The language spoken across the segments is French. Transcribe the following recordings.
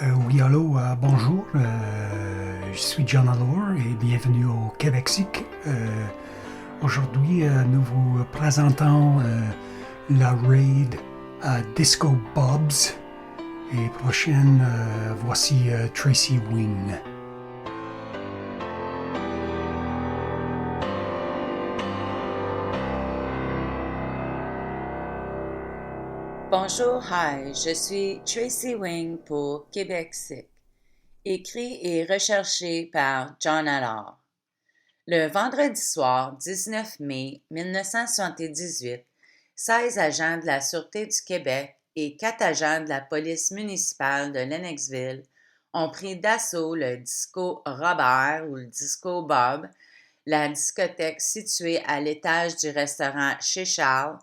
Oui, allô, bonjour. Je suis John Allure et bienvenue au Québec-Sic. Aujourd'hui, nous vous présentons la raid à Disco Bob's et prochaine, voici Tracy Wing. Bonjour, hi, je suis Tracy Wing pour Québec-Sic, écrit et recherché par John Allard. Le vendredi soir 19 mai 1978, 16 agents de la Sûreté du Québec et 4 agents de la police municipale de Lennoxville ont pris d'assaut le Disco Robert ou le Disco Bob, la discothèque située à l'étage du restaurant Chez Charles,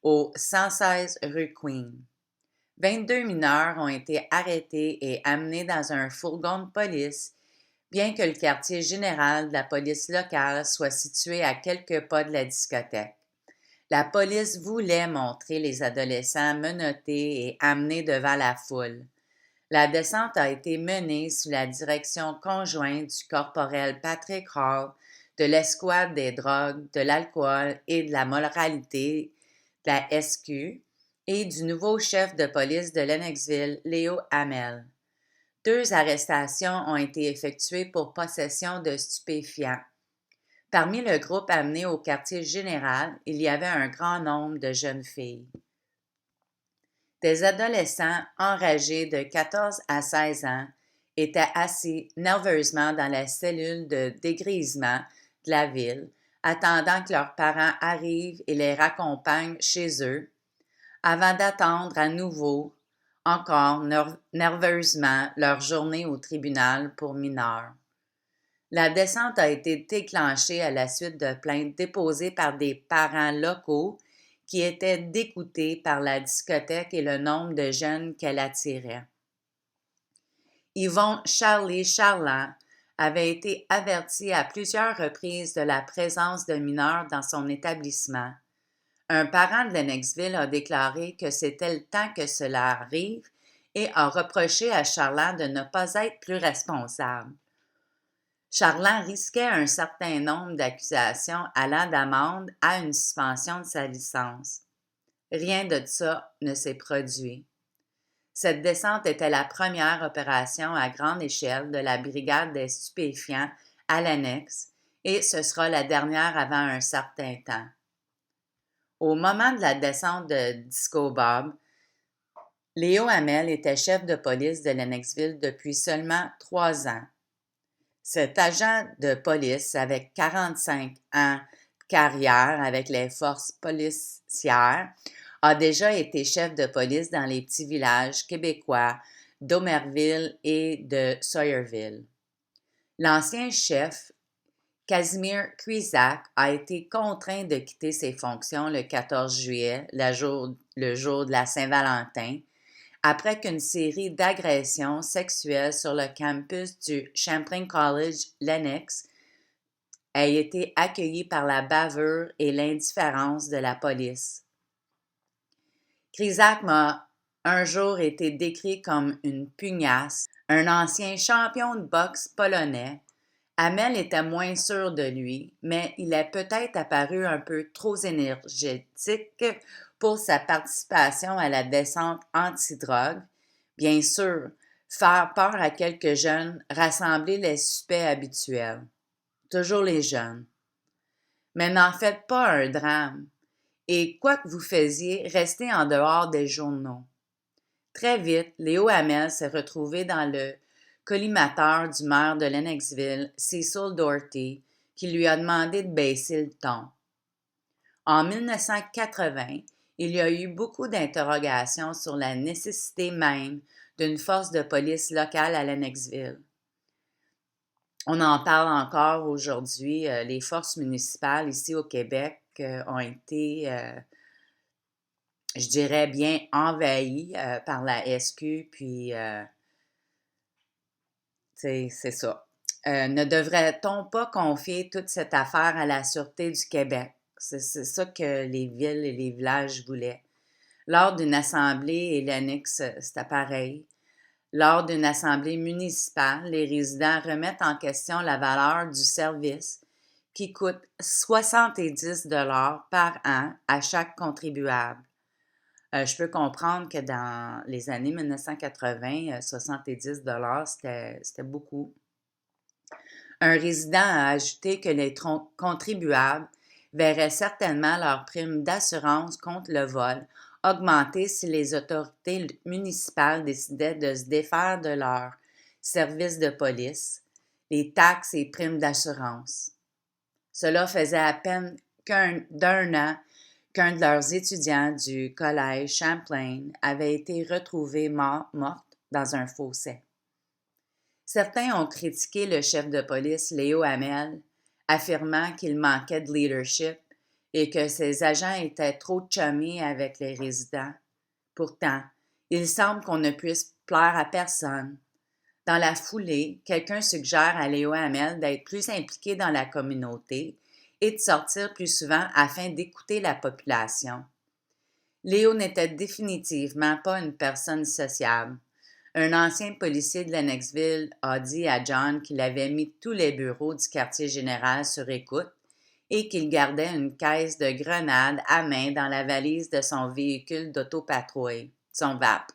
au 116 rue Queen. 22 mineurs ont été arrêtés et amenés dans un fourgon de police, bien que le quartier général de la police locale soit situé à quelques pas de la discothèque. La police voulait montrer les adolescents menottés et amenés devant la foule. La descente a été menée sous la direction conjointe du corporel Patrick Hall, de l'escouade des drogues, de l'alcool et de la moralité de la SQ et du nouveau chef de police de Lennoxville, Léo Hamel. 2 arrestations ont été effectuées pour possession de stupéfiants. Parmi le groupe amené au quartier général, il y avait un grand nombre de jeunes filles. Des adolescents enragés de 14 à 16 ans étaient assis nerveusement dans la cellule de dégrisement de la ville, attendant que leurs parents arrivent et les raccompagnent chez eux, avant d'attendre à nouveau, encore nerveusement, leur journée au tribunal pour mineurs. La descente a été déclenchée à la suite de plaintes déposées par des parents locaux qui étaient dégoûtés par la discothèque et le nombre de jeunes qu'elle attirait. Yvon Charlie Charland avait été averti à plusieurs reprises de la présence de mineurs dans son établissement. Un parent de Lennoxville a déclaré que c'était le temps que cela arrive et a reproché à Charland de ne pas être plus responsable. Charland risquait un certain nombre d'accusations allant d'amende à une suspension de sa licence. Rien de ça ne s'est produit. Cette descente était la première opération à grande échelle de la brigade des stupéfiants à l'annexe et ce sera la dernière avant un certain temps. Au moment de la descente de Disco Bob, Léo Hamel était chef de police de Lennoxville depuis seulement 3 ans. Cet agent de police, avec 45 ans de carrière avec les forces policières, a déjà été chef de police dans les petits villages québécois d'Omerville et de Sawyerville. L'ancien chef, Casimir Cuisac, a été contraint de quitter ses fonctions le 14 juillet, le jour de la Saint-Valentin, après qu'une série d'agressions sexuelles sur le campus du Champlain College Lennox ait été accueillie par la bavure et l'indifférence de la police. Cuisac m'a un jour été décrit comme une pugnace, un ancien champion de boxe polonais. Hamel était moins sûr de lui, mais il est peut-être apparu un peu trop énergétique pour sa participation à la descente anti-drogue. Bien sûr, faire peur à quelques jeunes, rassembler les suspects habituels. Toujours les jeunes. Mais n'en faites pas un drame. Et quoi que vous faisiez, restez en dehors des journaux. Très vite, Léo Hamel s'est retrouvé dans le collimateur du maire de Lennoxville, Cecil Doherty, qui lui a demandé de baisser le ton. En 1980, il y a eu beaucoup d'interrogations sur la nécessité même d'une force de police locale à Lennoxville. On en parle encore aujourd'hui. Les forces municipales ici au Québec ont été, je dirais, bien envahies par la SQ, puis c'est ça. Ne devrait-on pas confier toute cette affaire à la Sûreté du Québec? C'est ça que les villes et les villages voulaient. Lors d'une assemblée, et l'annexe, c'était pareil. Lors d'une assemblée municipale, les résidents remettent en question la valeur du service qui coûte 70 par an à chaque contribuable. Je peux comprendre que dans les années 1980, 70 c'était beaucoup. Un résident a ajouté que les contribuables verraient certainement leur prime d'assurance contre le vol augmenter si les autorités municipales décidaient de se défaire de leurs services de police, les taxes et primes d'assurance. Cela faisait à peine d'un an qu'un de leurs étudiants du collège Champlain avait été retrouvé morte dans un fossé. Certains ont critiqué le chef de police Léo Hamel, affirmant qu'il manquait de leadership et que ses agents étaient trop chummés avec les résidents. Pourtant, il semble qu'on ne puisse plaire à personne. Dans la foulée, quelqu'un suggère à Léo Hamel d'être plus impliqué dans la communauté et de sortir plus souvent afin d'écouter la population. Léo n'était définitivement pas une personne sociable. Un ancien policier de Lennoxville a dit à John qu'il avait mis tous les bureaux du quartier général sur écoute et qu'il gardait une caisse de grenades à main dans la valise de son véhicule d'autopatrouille, son VAP.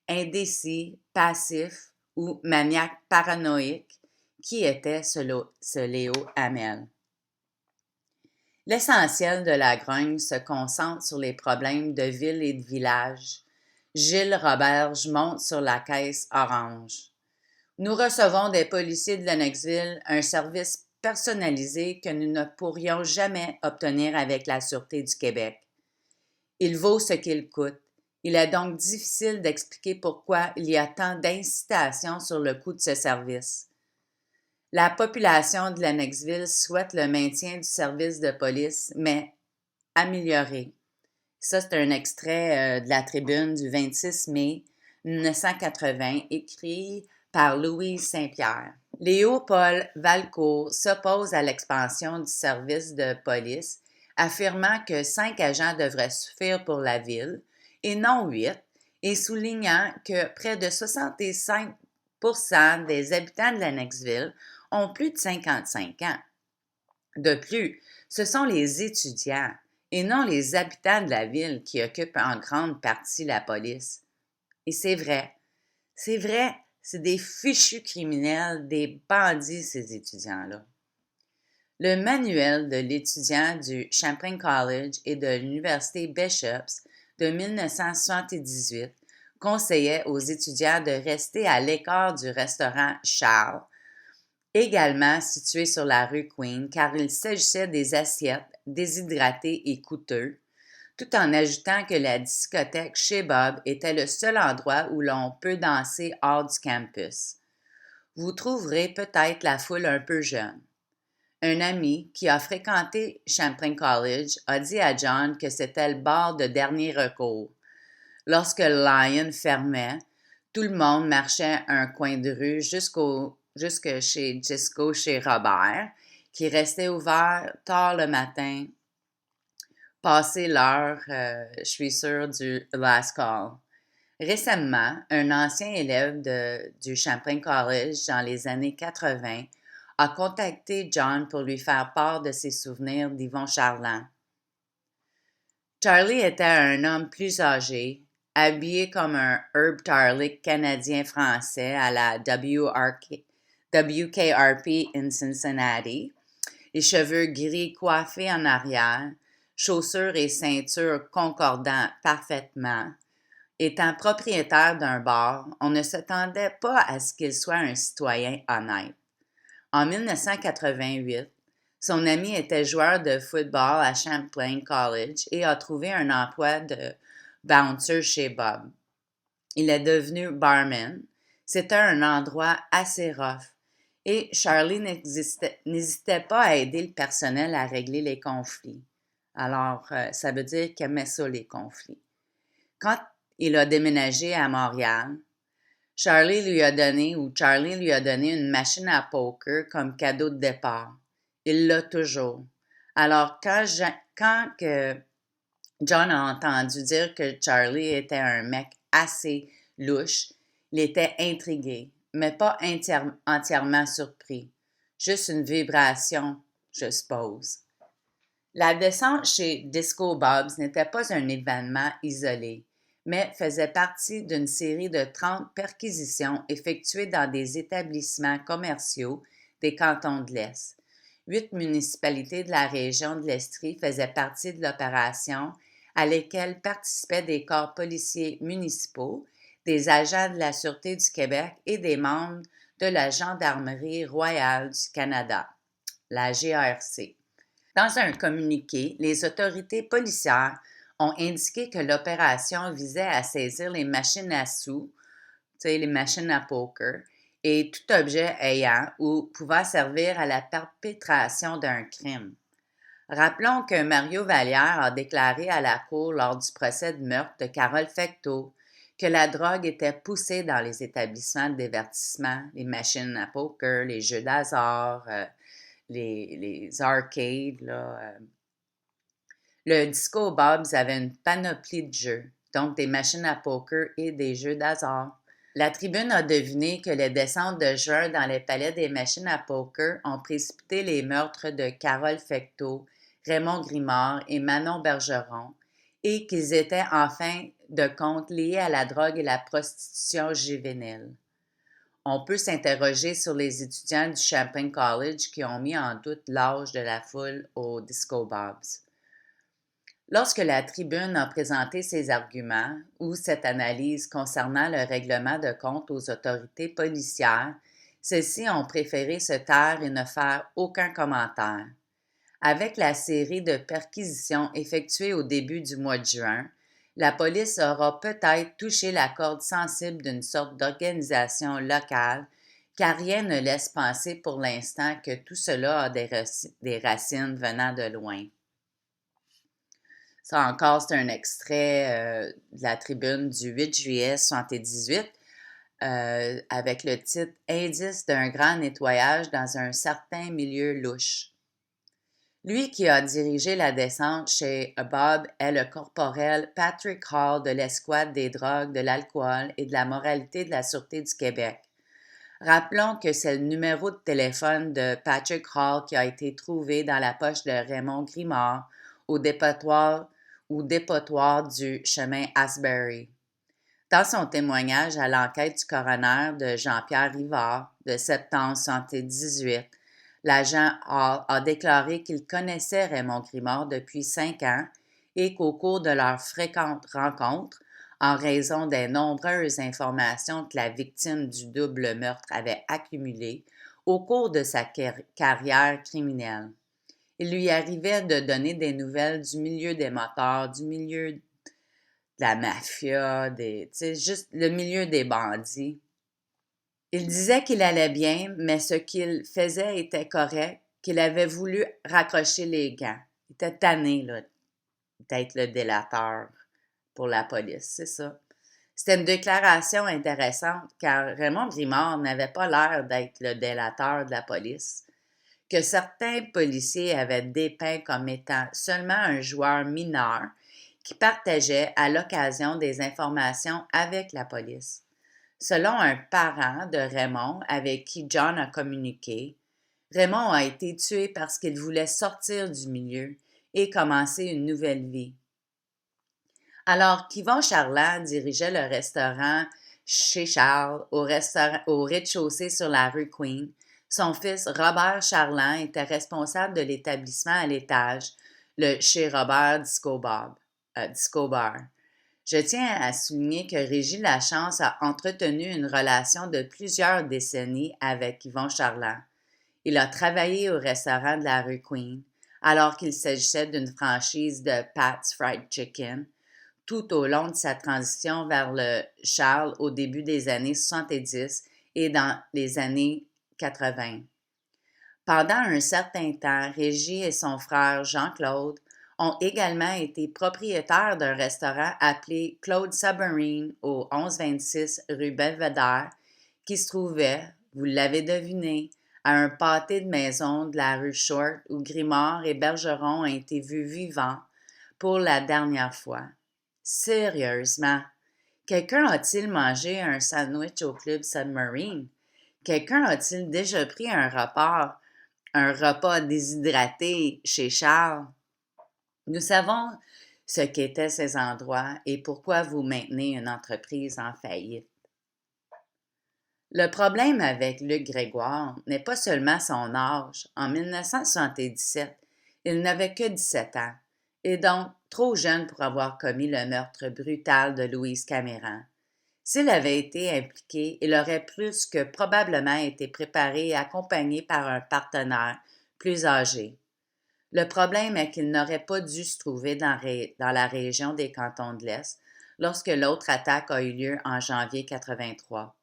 Indécis, passif ou maniaque paranoïque, qui était ce Léo Hamel? L'essentiel de la grogne se concentre sur les problèmes de ville et de village. Gilles Roberge monte sur la caisse orange. Nous recevons des policiers de Lennoxville un service personnalisé que nous ne pourrions jamais obtenir avec la Sûreté du Québec. Il vaut ce qu'il coûte. Il est donc difficile d'expliquer pourquoi il y a tant d'incitations sur le coût de ce service. La population de Lennoxville souhaite le maintien du service de police, mais amélioré. Ça, c'est un extrait de la tribune du 26 mai 1980, écrit par Louise Saint-Pierre. Léopold Valcourt s'oppose à l'expansion du service de police, affirmant que 5 agents devraient suffire pour la ville, et non 8, et soulignant que près de 65% des habitants de Lennoxville ont plus de 55 ans. De plus, ce sont les étudiants et non les habitants de la ville qui occupent en grande partie la police. Et c'est vrai, c'est des fichus criminels, des bandits, ces étudiants-là. Le manuel de l'étudiant du Champlain College et de l'Université Bishops de 1978 conseillait aux étudiants de rester à l'écart du restaurant Charles, également situé sur la rue Queen, car il s'agissait des assiettes déshydratées et coûteux, tout en ajoutant que la discothèque chez Bob était le seul endroit où l'on peut danser hors du campus. Vous trouverez peut-être la foule un peu jeune. Un ami qui a fréquenté Champlain College a dit à John que c'était le bar de dernier recours. Lorsque le Lion fermait, tout le monde marchait un coin de rue jusque chez Gisco, chez Robert, qui restait ouvert tard le matin, passé l'heure, je suis sûre, du last call. Récemment, un ancien élève du Champlain College dans les années 80 a contacté John pour lui faire part de ses souvenirs d'Yvon Charland. Charlie était un homme plus âgé, habillé comme un Herb Tarlick canadien-français à la WKRP in Cincinnati, les cheveux gris coiffés en arrière, chaussures et ceintures concordant parfaitement. Étant propriétaire d'un bar, on ne s'attendait pas à ce qu'il soit un citoyen honnête. En 1988, son ami était joueur de football à Champlain College et a trouvé un emploi de bouncer chez Bob. Il est devenu barman. C'était un endroit assez rough et Charlie n'hésitait pas à aider le personnel à régler les conflits. Alors, ça veut dire qu'il aimait ça, les conflits. Quand il a déménagé à Montréal, Charlie lui a donné une machine à poker comme cadeau de départ. Il l'a toujours. Alors, quand John a entendu dire que Charlie était un mec assez louche, Il était intrigué, mais pas entièrement surpris. Juste une vibration, je suppose. La descente chez Disco Bob's n'était pas un événement isolé, mais faisait partie d'une série de 30 perquisitions effectuées dans des établissements commerciaux des cantons de l'Est. 8 municipalités de la région de l'Estrie faisaient partie de l'opération, à laquelle participaient des corps policiers municipaux, des agents de la Sûreté du Québec et des membres de la Gendarmerie royale du Canada, la GRC. Dans un communiqué, les autorités policières ont indiqué que l'opération visait à saisir les machines à sous, les machines à poker, et tout objet ayant ou pouvant servir à la perpétration d'un crime. Rappelons que Mario Vallière a déclaré à la Cour lors du procès de meurtre de Carole Fecteau que la drogue était poussée dans les établissements de divertissement, les machines à poker, les jeux d'hasard, les arcades. Le Disco Bob's avait une panoplie de jeux, donc des machines à poker et des jeux d'hasard. La tribune a deviné que les descentes de juin dans les palais des machines à poker ont précipité les meurtres de Carole Fecteau, Raymond Grimard et Manon Bergeron, et qu'ils étaient en fin de compte liés à la drogue et la prostitution juvénile. On peut s'interroger sur les étudiants du Champlain College qui ont mis en doute l'âge de la foule au Disco Bob's. Lorsque la tribune a présenté ses arguments ou cette analyse concernant le règlement de compte aux autorités policières, celles-ci ont préféré se taire et ne faire aucun commentaire. Avec la série de perquisitions effectuées au début du mois de juin, la police aura peut-être touché la corde sensible d'une sorte d'organisation locale, car rien ne laisse penser pour l'instant que tout cela a des racines venant de loin. Ça encore, c'est un extrait de la tribune du 8 juillet 1978 avec le titre « Indice d'un grand nettoyage dans un certain milieu louche ». Lui qui a dirigé la descente chez Bob est le corporel Patrick Hall de l'escouade des drogues, de l'alcool et de la moralité de la Sûreté du Québec. Rappelons que c'est le numéro de téléphone de Patrick Hall qui a été trouvé dans la poche de Raymond Grimard au dépotoir du chemin Asbury. Dans son témoignage à l'enquête du coroner de Jean-Pierre Rivard de septembre 1978, l'agent Hall a déclaré qu'il connaissait Raymond Grimard depuis 5 ans et qu'au cours de leurs fréquentes rencontres, en raison des nombreuses informations que la victime du double meurtre avait accumulées au cours de sa carrière criminelle, il lui arrivait de donner des nouvelles du milieu des motards, du milieu de la mafia, juste le milieu des bandits. Il disait qu'il allait bien, mais ce qu'il faisait était correct, qu'il avait voulu raccrocher les gants. Il était tanné là, d'être le délateur pour la police, c'est ça. C'était une déclaration intéressante car Raymond Grimard n'avait pas l'air d'être le délateur de la police, que certains policiers avaient dépeint comme étant seulement un joueur mineur qui partageait à l'occasion des informations avec la police. Selon un parent de Raymond avec qui John a communiqué, Raymond a été tué parce qu'il voulait sortir du milieu et commencer une nouvelle vie. Alors qu'Yvon Charland dirigeait le restaurant chez Charles au rez-de-chaussée sur la rue Queen, son fils Robert Charland était responsable de l'établissement à l'étage, le chez Robert Disco Bar. Je tiens à souligner que Régis Lachance a entretenu une relation de plusieurs décennies avec Yvon Charland. Il a travaillé au restaurant de la rue Queen, alors qu'il s'agissait d'une franchise de Pat's Fried Chicken, tout au long de sa transition vers le Charles au début des années 70 et dans les années 80. Pendant un certain temps, Régis et son frère Jean-Claude ont également été propriétaires d'un restaurant appelé Claude Submarine au 1126 rue Belvedere, qui se trouvait, vous l'avez deviné, à un pâté de maison de la rue Short où Grimard et Bergeron ont été vus vivants pour la dernière fois. Sérieusement, Quelqu'un a-t-il mangé un sandwich au Club Submarine? Quelqu'un a-t-il déjà pris un repas déshydraté chez Charles? Nous savons ce qu'étaient ces endroits et pourquoi vous maintenez une entreprise en faillite. Le problème avec Luc Grégoire n'est pas seulement son âge. En 1977, il n'avait que 17 ans et donc trop jeune pour avoir commis le meurtre brutal de Louise Caméran. S'il avait été impliqué, il aurait plus que probablement été préparé et accompagné par un partenaire plus âgé. Le problème est qu'il n'aurait pas dû se trouver dans la région des Cantons de l'Est lorsque l'autre attaque a eu lieu en janvier 83.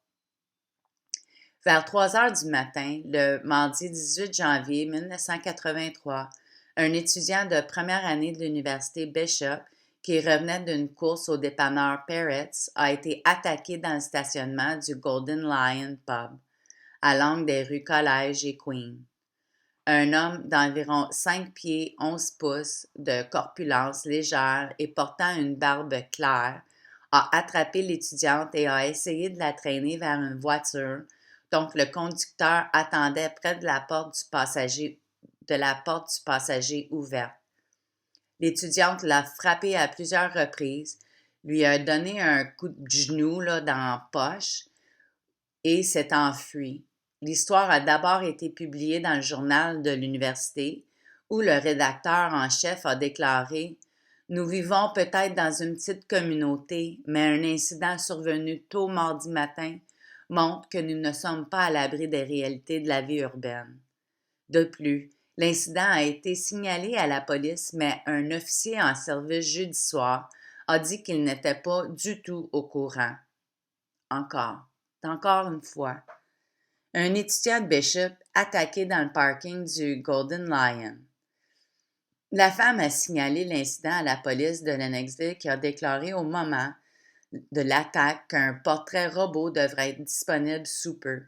Vers 3 heures du matin, le mardi 18 janvier 1983, un étudiant de première année de l'université Bishop qui revenait d'une course au dépanneur Peretz a été attaqué dans le stationnement du Golden Lion Pub, à l'angle des rues Collège et Queen. Un homme d'environ 5 pieds 11 pouces, de corpulence légère et portant une barbe claire, a attrapé l'étudiante et a essayé de la traîner vers une voiture, donc le conducteur attendait près de la porte du passager ouverte. L'étudiante l'a frappé à plusieurs reprises, lui a donné un coup de genou dans la poche et s'est enfuie. L'histoire a d'abord été publiée dans le journal de l'université, où le rédacteur en chef a déclaré « Nous vivons peut-être dans une petite communauté, mais un incident survenu tôt mardi matin montre que nous ne sommes pas à l'abri des réalités de la vie urbaine. » De plus, l'incident a été signalé à la police, mais un officier en service judiciaire a dit qu'il n'était pas du tout au courant. Encore une fois. Un étudiant de Bishop attaqué dans le parking du Golden Lion. La femme a signalé l'incident à la police de Lennoxville qui a déclaré au moment de l'attaque qu'un portrait robot devrait être disponible sous peu.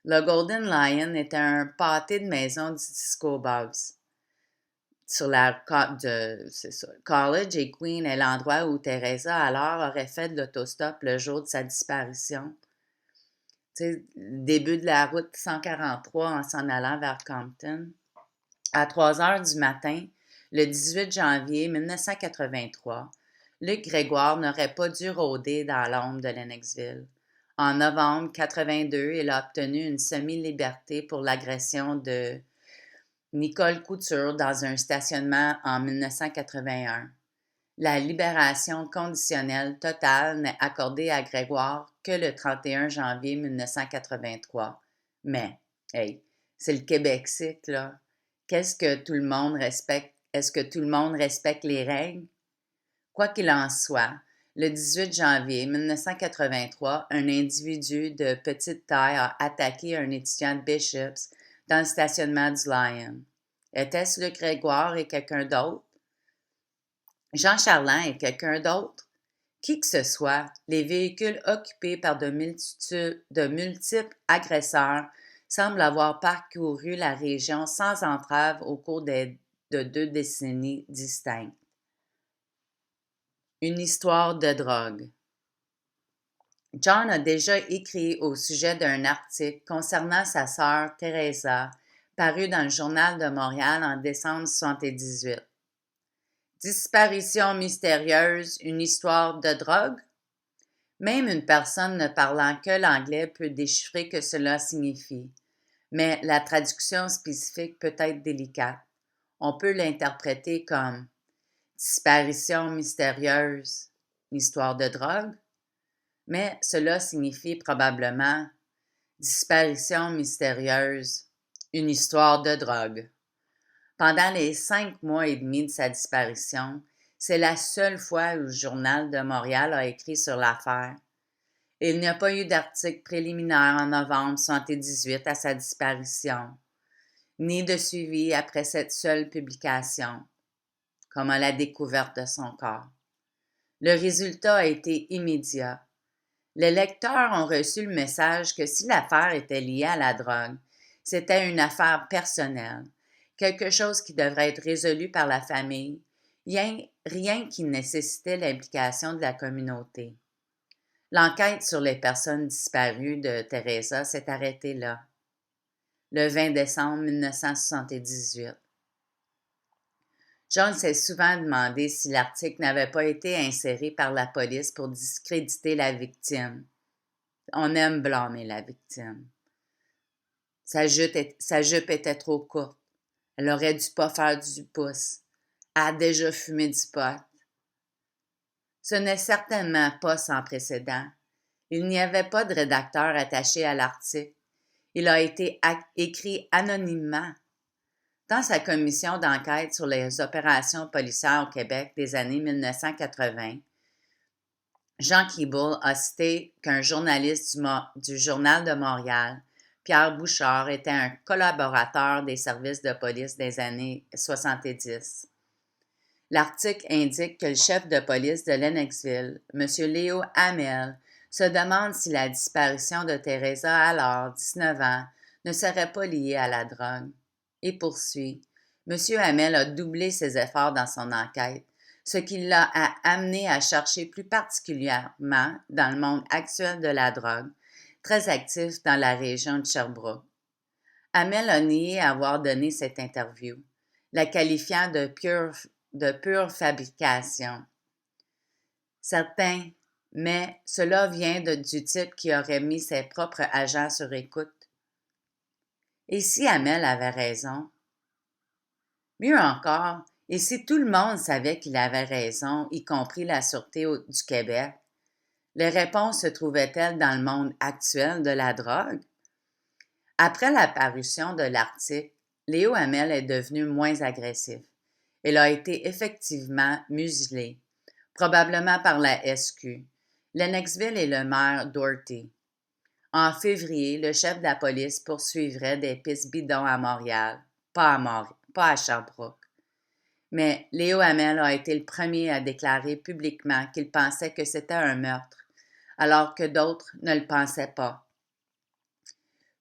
Le Golden Lion était un pâté de maison du Disco Bob's. Sur College et Queen est l'endroit où Teresa alors aurait fait de l'autostop le jour de sa disparition. Le début de la route 143 en s'en allant vers Compton. À 3 heures du matin, le 18 janvier 1983, Luc Grégoire n'aurait pas dû rôder dans l'ombre de Lennoxville. En novembre 82, il a obtenu une semi-liberté pour l'agression de Nicole Couture dans un stationnement en 1981. La libération conditionnelle totale n'est accordée à Grégoire que le 31 janvier 1983. Mais, hey, c'est le Québec-Sic, là. Est-ce que tout le monde respecte les règles? Quoi qu'il en soit, le 18 janvier 1983, un individu de petite taille a attaqué un étudiant de Bishops dans le stationnement du Lion. Était-ce Luc Grégoire et quelqu'un d'autre? Jean Charland et quelqu'un d'autre? Qui que ce soit, les véhicules occupés par de multiples agresseurs semblent avoir parcouru la région sans entrave au cours de 2 décennies distinctes. Une histoire de drogue. John a déjà écrit au sujet d'un article concernant sa sœur Teresa, paru dans le Journal de Montréal en décembre 1978. Disparition mystérieuse, une histoire de drogue? Même une personne ne parlant que l'anglais peut déchiffrer que cela signifie, mais la traduction spécifique peut être délicate. On peut l'interpréter comme disparition mystérieuse, une histoire de drogue, mais cela signifie probablement disparition mystérieuse, une histoire de drogue. Pendant les 5 mois et demi de sa disparition, c'est la seule fois où le Journal de Montréal a écrit sur l'affaire. Il n'y a pas eu d'article préliminaire en novembre 1978 à sa disparition, ni de suivi après cette seule publication, comme à la découverte de son corps. Le résultat a été immédiat. Les lecteurs ont reçu le message que si l'affaire était liée à la drogue, c'était une affaire personnelle, quelque chose qui devrait être résolu par la famille, rien qui nécessitait l'implication de la communauté. L'enquête sur les personnes disparues de Teresa s'est arrêtée là, le 20 décembre 1978. John s'est souvent demandé si l'article n'avait pas été inséré par la police pour discréditer la victime. On aime blâmer la victime. Sa jupe était trop courte. Elle aurait dû pas faire du pouce. Elle a déjà fumé du pot. Ce n'est certainement pas sans précédent. Il n'y avait pas de rédacteur attaché à l'article. Il a été écrit anonymement. Dans sa commission d'enquête sur les opérations policières au Québec des années 1980, Jean Keeble a cité qu'un journaliste du Journal de Montréal, Pierre Bouchard, était un collaborateur des services de police des années 70. L'article indique que le chef de police de Lennoxville, M. Léo Hamel, se demande si la disparition de Teresa, alors 19 ans, ne serait pas liée à la drogue. Et poursuit, M. Hamel a doublé ses efforts dans son enquête, ce qui l'a amené à chercher plus particulièrement dans le monde actuel de la drogue, très actif dans la région de Sherbrooke. Hamel a nié avoir donné cette interview, la qualifiant de pure fabrication. Certains, mais cela vient du type qui aurait mis ses propres agents sur écoute. Et si Hamel avait raison? Mieux encore, et si tout le monde savait qu'il avait raison, y compris la Sûreté du Québec, les réponses se trouvaient-elles dans le monde actuel de la drogue? Après la parution de l'article, Léo Hamel est devenu moins agressif. Il a été effectivement muselé, probablement par la SQ, Lennoxville et le maire Doherty. En février, le chef de la police poursuivrait des pistes bidons à Montréal, pas à Sherbrooke. Mais Léo Hamel a été le premier à déclarer publiquement qu'il pensait que c'était un meurtre, alors que d'autres ne le pensaient pas.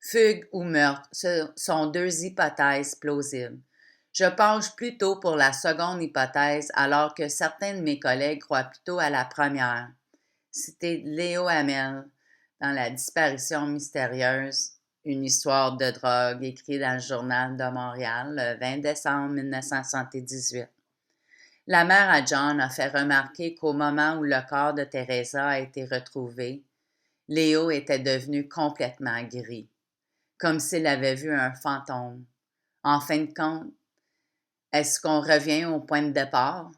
Fugue ou meurtre, ce sont deux hypothèses plausibles. Je penche plutôt pour la seconde hypothèse, alors que certains de mes collègues croient plutôt à la première. Cité Léo Hamel dans La disparition mystérieuse, une histoire de drogue, écrit dans le Journal de Montréal le 20 décembre 1978. La mère à John a fait remarquer qu'au moment où le corps de Teresa a été retrouvé, Léo était devenu complètement gris, comme s'il avait vu un fantôme. En fin de compte, est-ce qu'on revient au point de départ?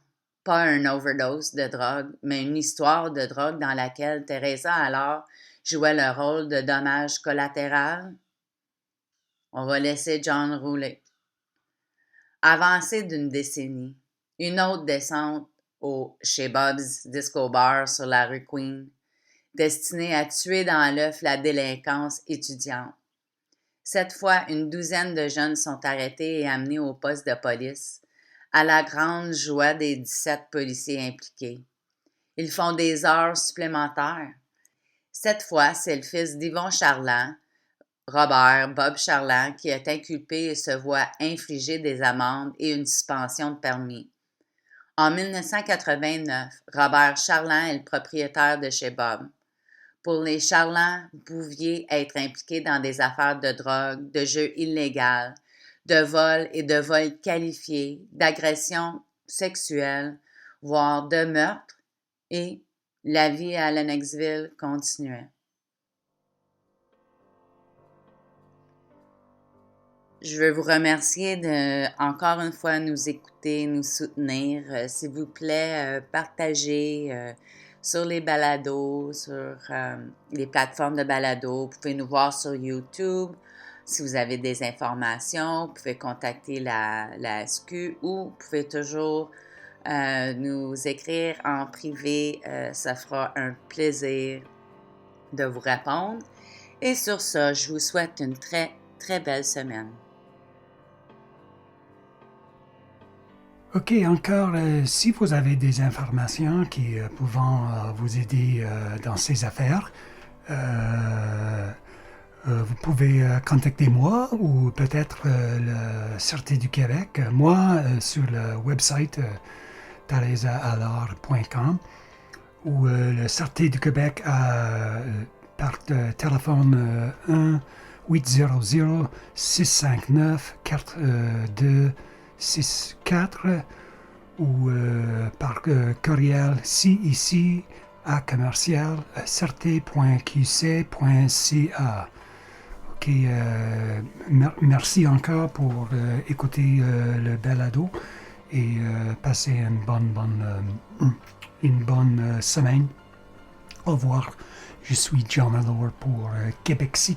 Pas une overdose de drogue, mais une histoire de drogue dans laquelle Teresa alors jouait le rôle de dommage collatéral? On va laisser John rouler. Avancé d'une décennie, une autre descente chez Bob's Disco Bar sur la rue Queen, destinée à tuer dans l'œuf la délinquance étudiante. Cette fois, une douzaine de jeunes sont arrêtés et amenés au poste de police, à la grande joie des 17 policiers impliqués. Ils font des heures supplémentaires. Cette fois, c'est le fils d'Yvon Charland, Bob Charland, qui est inculpé et se voit infliger des amendes et une suspension de permis. En 1989, Robert Charland est le propriétaire de chez Bob. Pour les Charland, vous pouviez être impliqué dans des affaires de drogue, de jeux illégaux, de vol et de vol qualifié, d'agression sexuelle, voire de meurtre, et la vie à Lennoxville continuait. Je veux vous remercier de, encore une fois, nous écouter, nous soutenir. S'il vous plaît, partagez sur les balados, sur les plateformes de balados. Vous pouvez nous voir sur YouTube. Si vous avez des informations, vous pouvez contacter la SQ ou vous pouvez toujours nous écrire en privé. Ça fera un plaisir de vous répondre. Et sur ça, je vous souhaite une très, très belle semaine. OK, encore, si vous avez des informations qui pouvant vous aider dans ces affaires, vous pouvez contacter moi ou peut-être la Sûreté du Québec. Moi, sur le website teresaallard.com ou le Sûreté du Québec par téléphone 1-800-659-4264 ou par courriel CIC à commercial sûreté.qc.ca. OK, merci encore pour écouter le balado et passer une bonne semaine. Au revoir. Je suis John Allor pour Québec-Ci.